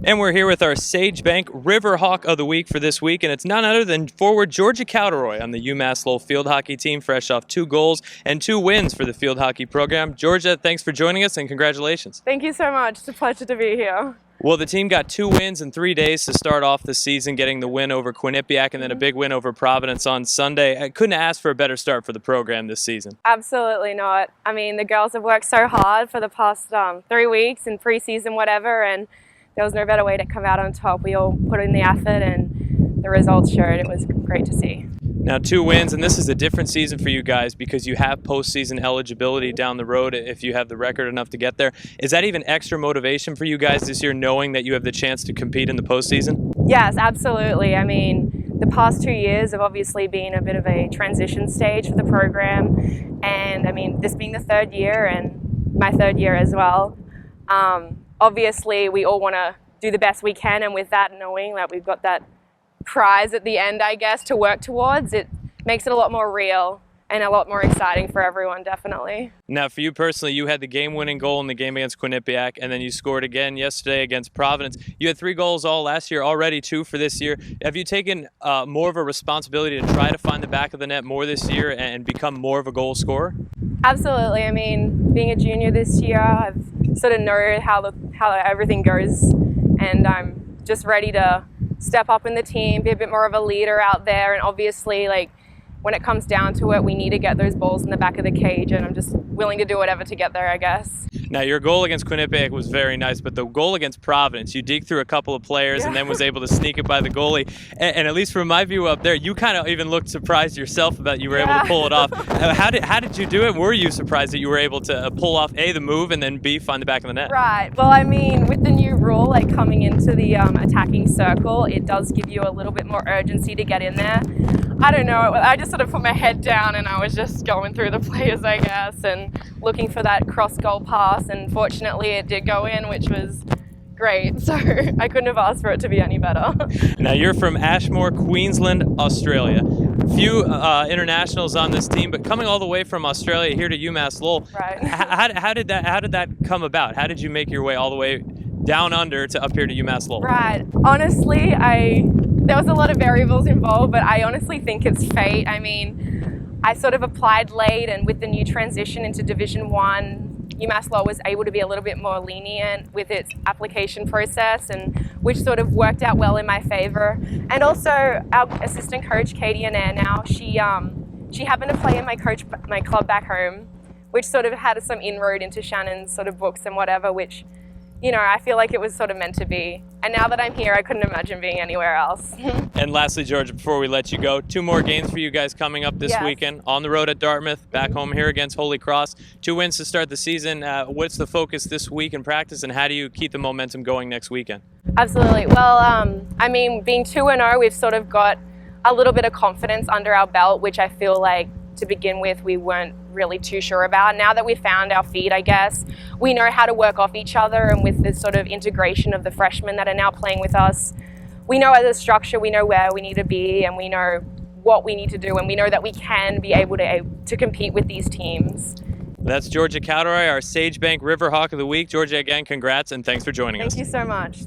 And we're here with our Sagebank River Hawk of the Week for this week, and it's none other than forward Georgia Cowderoy on the UMass Lowell field hockey team, fresh off 2 goals and 2 wins for the field hockey program. Georgia, thanks for joining us and congratulations. Thank you so much. It's a pleasure to be here. Well, the team got 2 wins in 3 days to start off the season, getting the win over Quinnipiac and then a big win over Providence on Sunday. I couldn't ask for a better start for the program this season. Absolutely not. I mean, the girls have worked so hard for the past 3 weeks in preseason, whatever, and there was no better way to come out on top. We all put in the effort and the results showed. It was great to see. Now 2 wins, and this is a different season for you guys because you have postseason eligibility down the road if you have the record enough to get there. Is that even extra motivation for you guys this year, knowing that you have the chance to compete in the postseason? Yes, absolutely. I mean, the past 2 years have obviously been a bit of a transition stage for the program. And I mean, this being the 3rd year and my 3rd year as well, obviously we all want to do the best we can. And with that, knowing that we've got that prize at the end, I guess, to work towards, it makes it a lot more real and a lot more exciting for everyone, definitely. Now, for you personally, you had the game-winning goal in the game against Quinnipiac, and then you scored again yesterday against Providence. You had 3 goals all last year, already 2 for this year. Have you taken more of a responsibility to try to find the back of the net more this year and become more of a goal scorer? Absolutely. I mean, being a junior this year, I've sort of know how everything goes, and I'm just ready to step up in the team, be a bit more of a leader out there, and obviously, like, when it comes down to it, we need to get those balls in the back of the cage, and I'm just willing to do whatever to get there, I guess. Now, your goal against Quinnipiac was very nice, but the goal against Providence, you deked through a couple of players and then was able to sneak it by the goalie. And at least from my view up there, you kind of even looked surprised yourself that you were able to pull it off. How did you do it? Were you surprised that you were able to pull off A, the move, and then B, find the back of the net? Right. Well, I mean, with the new rule, like coming into the attacking circle, it does give you a little bit more urgency to get in there. I don't know, I just sort of put my head down and I was just going through the players, I guess, and looking for that cross-goal pass, and fortunately it did go in, which was great, so I couldn't have asked for it to be any better. Now, you're from Ashmore, Queensland, Australia. Few internationals on this team, but coming all the way from Australia here to UMass Lowell, right. how did that come about? How did you make your way all the way down under to up here to UMass Lowell? Right. Honestly, there was a lot of variables involved, but I honestly think it's fate. I mean, I sort of applied late, and with the new transition into Division 1, UMass Lowell was able to be a little bit more lenient with its application process, and which sort of worked out well in my favor. And also, our assistant coach, Katie Anair now, she happened to play in my club back home, which sort of had some inroad into Shannon's sort of books and whatever, which, you know, I feel like it was sort of meant to be. And now that I'm here, I couldn't imagine being anywhere else. And lastly, Georgia, before we let you go, 2 more games for you guys coming up this weekend. On the road at Dartmouth, back home here against Holy Cross. 2 wins to start the season. What's the focus this week in practice, and how do you keep the momentum going next weekend? Absolutely. Well, I mean, being 2-0, we've sort of got a little bit of confidence under our belt, which I feel like to begin with we weren't really too sure about. Now that we've found our feet, I guess, we know how to work off each other, and with this sort of integration of the freshmen that are now playing with us, we know as a structure, we know where we need to be, and we know what we need to do, and we know that we can be able to compete with these teams. That's Georgia Cowderoy, our Sagebank River Hawk of the Week. Georgia, again, congrats, and thanks for joining us. Thank you so much.